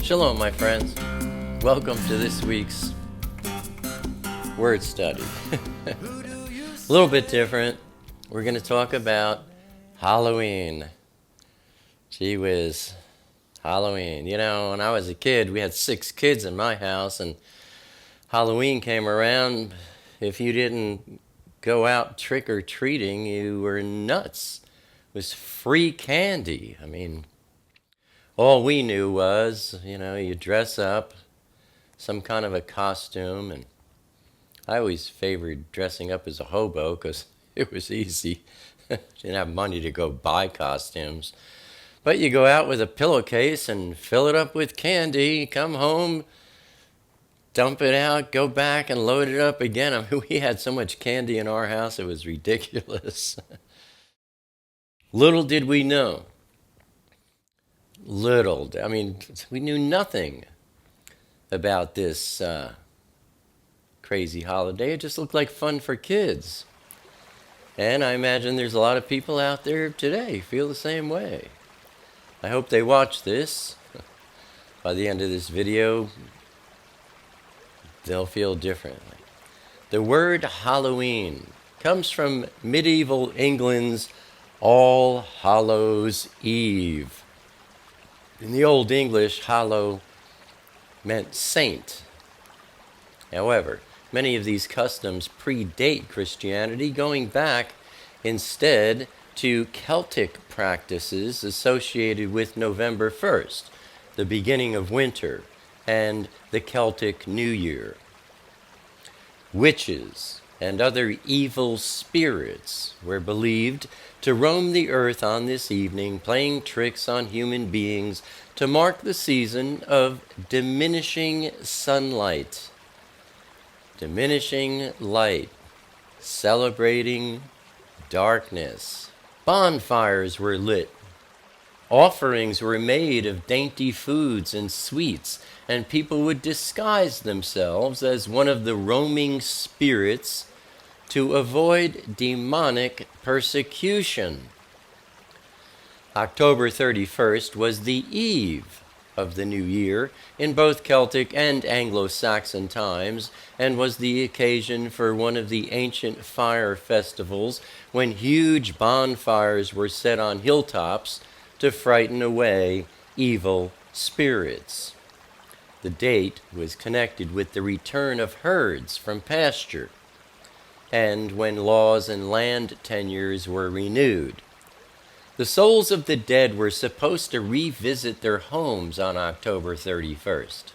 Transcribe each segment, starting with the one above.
Shalom, my friends. Welcome to this week's word study. A little bit different. We're going to talk about Halloween. Gee whiz, Halloween. You know, when I was a kid, we had 6 kids in my house, and Halloween came around. If you didn't go out trick-or-treating, you were nuts. It was free candy. I mean, all we knew was, you dress up, some kind of a costume, and I always favored dressing up as a hobo because it was easy. Didn't have money to go buy costumes. But you go out with a pillowcase and fill it up with candy, come home, dump it out, go back and load it up again. I mean, we had so much candy in our house, it was ridiculous. Little did we know. We knew nothing about this crazy holiday. It just looked like fun for kids. And I imagine there's a lot of people out there today who feel the same way. I hope they watch this. By the end of this video, they'll feel differently. The word Halloween comes from medieval England's All Hallows Eve. In the Old English, hallow meant saint. However, many of these customs predate Christianity, going back instead to Celtic practices associated with November 1st, the beginning of winter, and the Celtic New Year. Witches and other evil spirits were believed to roam the earth on this evening, playing tricks on human beings to mark the season of diminishing sunlight. Diminishing light, celebrating darkness. Bonfires were lit. Offerings were made of dainty foods and sweets, and people would disguise themselves as one of the roaming spirits to avoid demonic persecution. October 31st was the eve of the new year in both Celtic and Anglo-Saxon times, and was the occasion for one of the ancient fire festivals when huge bonfires were set on hilltops to frighten away evil spirits. The date was connected with the return of herds from pasture, and when laws and land tenures were renewed. The souls of the dead were supposed to revisit their homes on October 31st,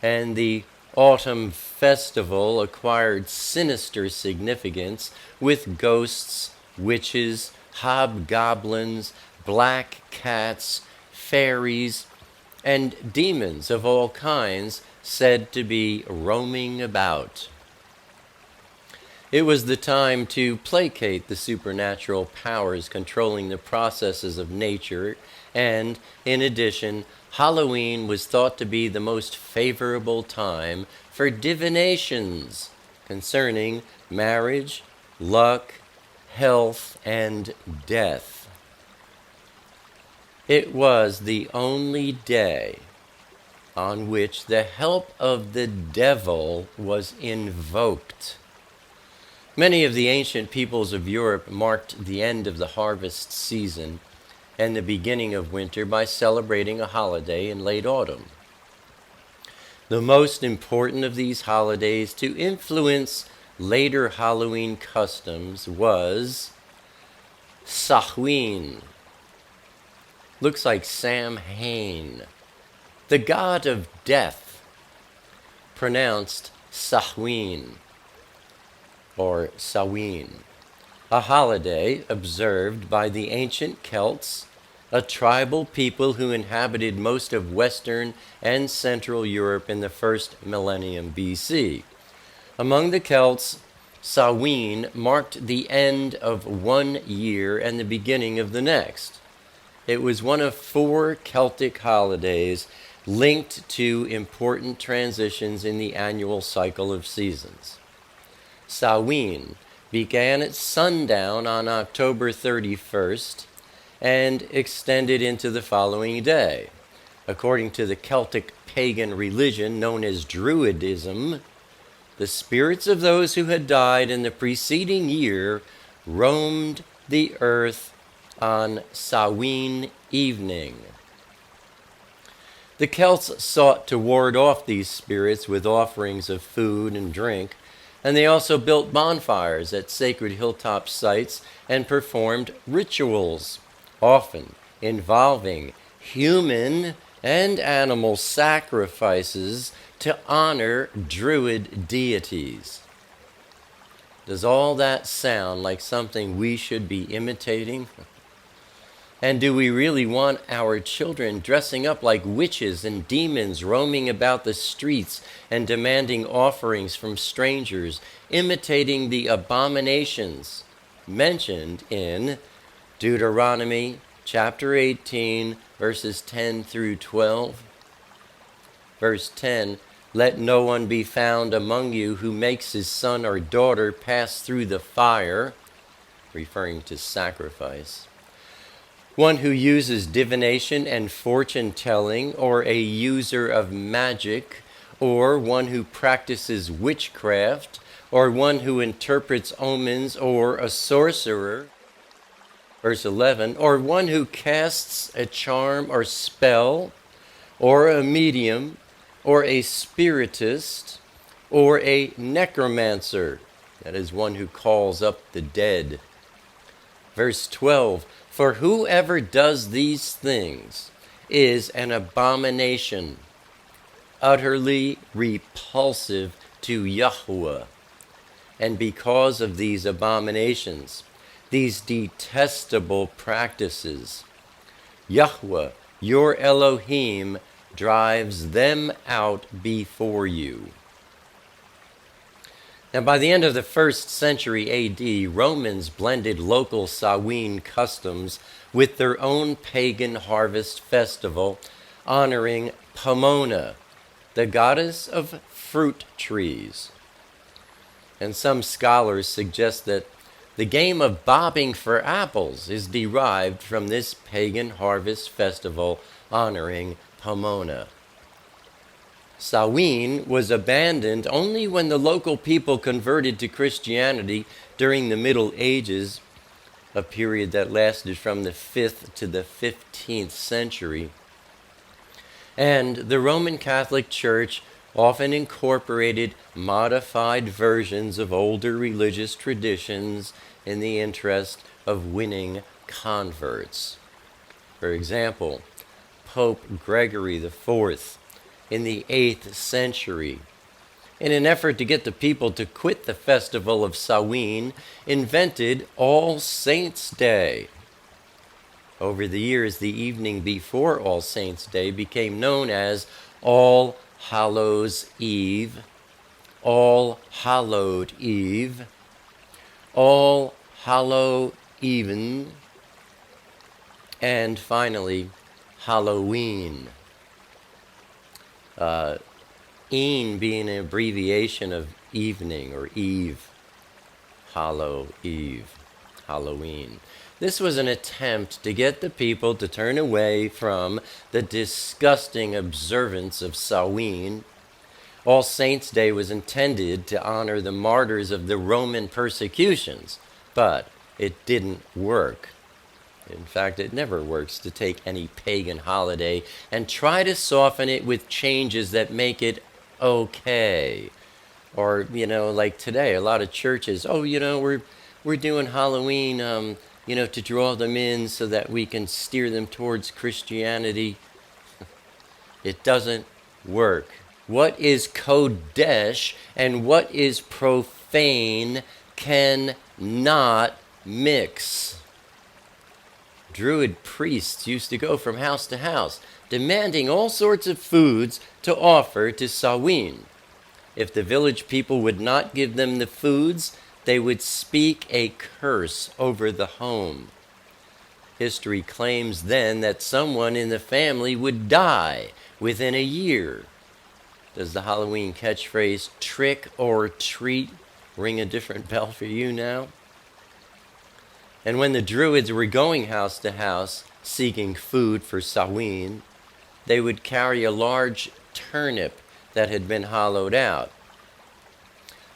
and the autumn festival acquired sinister significance with ghosts, witches, hobgoblins, black cats, fairies, and demons of all kinds said to be roaming about. It was the time to placate the supernatural powers controlling the processes of nature, and, in addition, Halloween was thought to be the most favorable time for divinations concerning marriage, luck, health, and death. It was the only day on which the help of the devil was invoked. Many of the ancient peoples of Europe marked the end of the harvest season and the beginning of winter by celebrating a holiday in late autumn. The most important of these holidays to influence later Halloween customs was Samhain. Looks like Samhain. The god of death, pronounced Samhain, or Samhain, a holiday observed by the ancient Celts, a tribal people who inhabited most of Western and Central Europe in the first millennium BC. Among the Celts, Samhain marked the end of one year and the beginning of the next. It was one of 4 Celtic holidays linked to important transitions in the annual cycle of seasons. Samhain began at sundown on October 31st and extended into the following day. According to the Celtic pagan religion known as Druidism, the spirits of those who had died in the preceding year roamed the earth on Samhain evening. The Celts sought to ward off these spirits with offerings of food and drink, and they also built bonfires at sacred hilltop sites and performed rituals, often involving human and animal sacrifices to honor Druid deities. Does all that sound like something we should be imitating? And do we really want our children dressing up like witches and demons, roaming about the streets and demanding offerings from strangers, imitating the abominations mentioned in Deuteronomy chapter 18, verses 10 through 12? Verse 10, "Let no one be found among you who makes his son or daughter pass through the fire," referring to sacrifice. "One who uses divination and fortune telling, or a user of magic, or one who practices witchcraft, or one who interprets omens, or a sorcerer." Verse 11, "Or one who casts a charm or spell, or a medium, or a spiritist, or a necromancer," that is, one who calls up the dead. Verse 12, "For whoever does these things is an abomination, utterly repulsive to Yahweh. And because of these abominations, these detestable practices, Yahweh, your Elohim, drives them out before you." Now, by the end of the 1st century AD, Romans blended local Samhain customs with their own pagan harvest festival honoring Pomona, the goddess of fruit trees. And some scholars suggest that the game of bobbing for apples is derived from this pagan harvest festival honoring Pomona. Samhain was abandoned only when the local people converted to Christianity during the Middle Ages, a period that lasted from the 5th to the 15th century. And the Roman Catholic Church often incorporated modified versions of older religious traditions in the interest of winning converts. For example, Pope Gregory IV in the 8th century, in an effort to get the people to quit the festival of Samhain, invented All Saints' Day. Over the years, the evening before All Saints' Day became known as All Hallows' Eve, All Hallowed Eve, All Hallow Even, and finally, Halloween. Een being an abbreviation of evening or eve. Hallow Eve, Halloween. This was an attempt to get the people to turn away from the disgusting observance of Samhain. All Saints' Day was intended to honor the martyrs of the Roman persecutions, but it didn't work. In fact, it never works to take any pagan holiday and try to soften it with changes that make it okay. Or, like today, a lot of churches, we're doing Halloween, to draw them in so that we can steer them towards Christianity. It doesn't work. What is Kodesh and what is profane cannot mix. Druid priests used to go from house to house, demanding all sorts of foods to offer to Samhain. If the village people would not give them the foods, they would speak a curse over the home. History claims then that someone in the family would die within a year. Does the Halloween catchphrase trick or treat ring a different bell for you now? And when the Druids were going house to house seeking food for Samhain, they would carry a large turnip that had been hollowed out.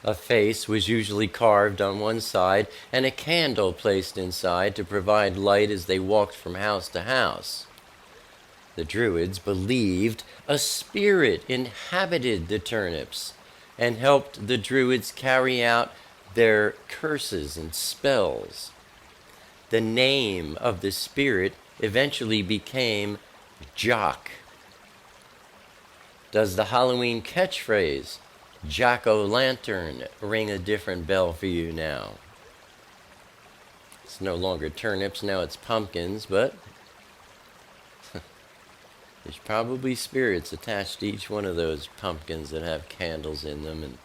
A face was usually carved on one side and a candle placed inside to provide light as they walked from house to house. The Druids believed a spirit inhabited the turnips and helped the Druids carry out their curses and spells. The name of the spirit eventually became Jock. Does the Halloween catchphrase, Jack-o'-lantern, ring a different bell for you now? It's no longer turnips, now it's pumpkins, but there's probably spirits attached to each one of those pumpkins that have candles in them and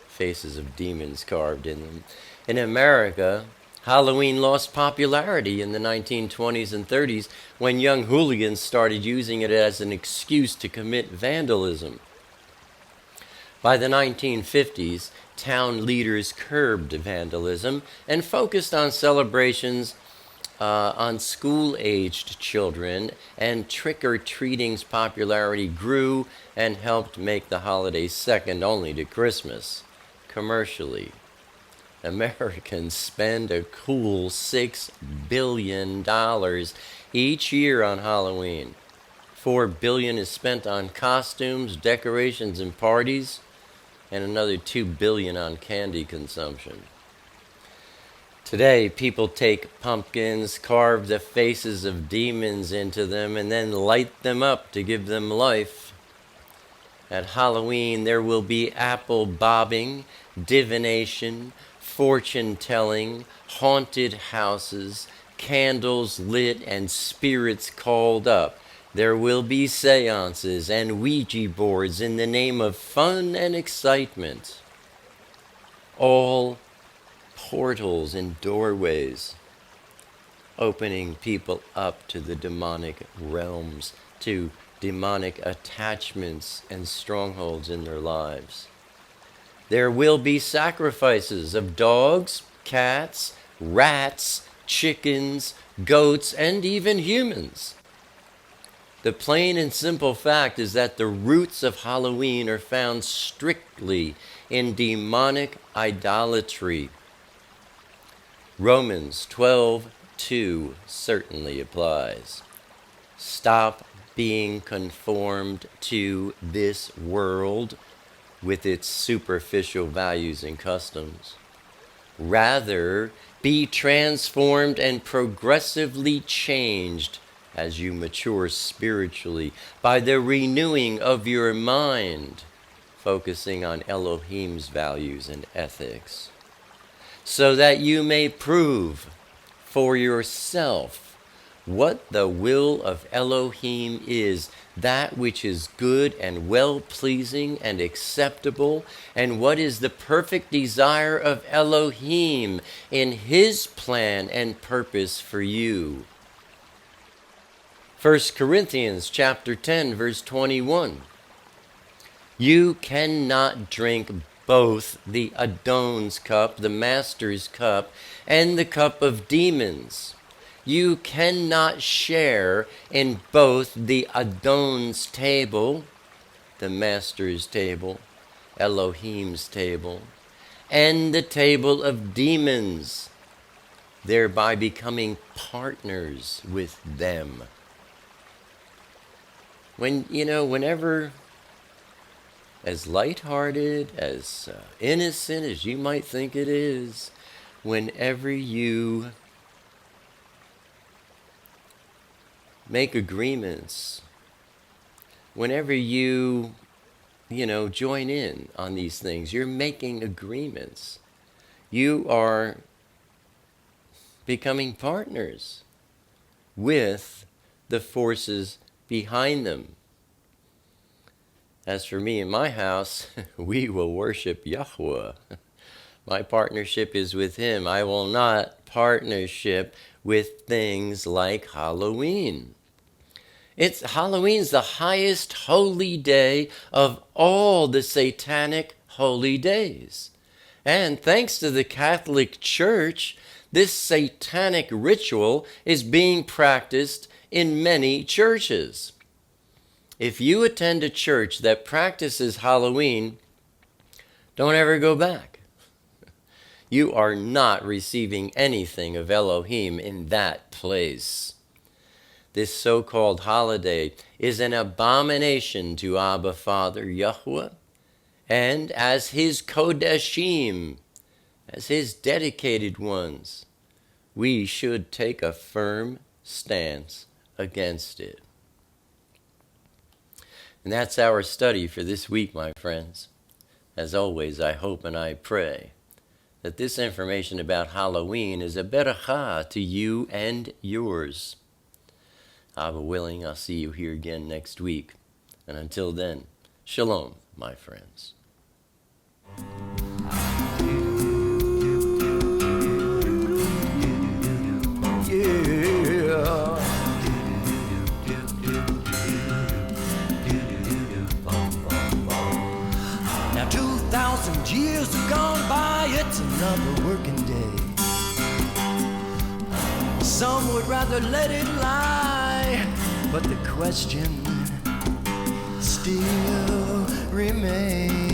faces of demons carved in them. In America, Halloween lost popularity in the 1920s and 30s when young hooligans started using it as an excuse to commit vandalism. By the 1950s, town leaders curbed vandalism and focused on celebrations on school-aged children, and trick-or-treating's popularity grew and helped make the holiday second only to Christmas. Commercially, Americans spend a cool $6 billion each year on Halloween. $4 billion is spent on costumes, decorations, and parties, and another $2 billion on candy consumption. Today, people take pumpkins, carve the faces of demons into them, and then light them up to give them life. At Halloween, there will be apple bobbing, divination, fortune-telling, haunted houses, candles lit, and spirits called up. There will be seances and Ouija boards in the name of fun and excitement. All portals and doorways, opening people up to the demonic realms, to demonic attachments and strongholds in their lives. There will be sacrifices of dogs, cats, rats, chickens, goats, and even humans. The plain and simple fact is that the roots of Halloween are found strictly in demonic idolatry. Romans 12:2 certainly applies. Stop being conformed to this world with its superficial values and customs. Rather, be transformed and progressively changed as you mature spiritually by the renewing of your mind, focusing on Elohim's values and ethics, so that you may prove for yourself what the will of Elohim is, that which is good and well-pleasing and acceptable, and what is the perfect desire of Elohim in his plan and purpose for you. 1 Corinthians chapter 10, verse 21. You cannot drink both the Adon's cup, the master's cup, and the cup of demons. You cannot share in both the Adon's table, the master's table, Elohim's table, and the table of demons, thereby becoming partners with them. Whenever, as lighthearted, as innocent as you might think it is, whenever you make agreements, whenever you join in on these things, you're making agreements. You are becoming partners with the forces behind them. As for me and my house, we will worship Yahweh. My partnership is with him. I will not partnership with things like Halloween. Halloween's the highest holy day of all the satanic holy days. And thanks to the Catholic Church, this satanic ritual is being practiced in many churches. if you attend a church that practices Halloween, don't ever go back. You are not receiving anything of Elohim in that place. This so-called holiday is an abomination to Abba Father Yahweh, and as his Kodeshim, as his dedicated ones, we should take a firm stance against it. And that's our study for this week, my friends. As always, I hope and I pray that this information about Halloween is a beracha to you and yours. Abba willing, I'll see you here again next week. And until then, shalom, my friends. Now 2,000 years have gone by, it's another working day. Some would rather let it lie, but the question still remains.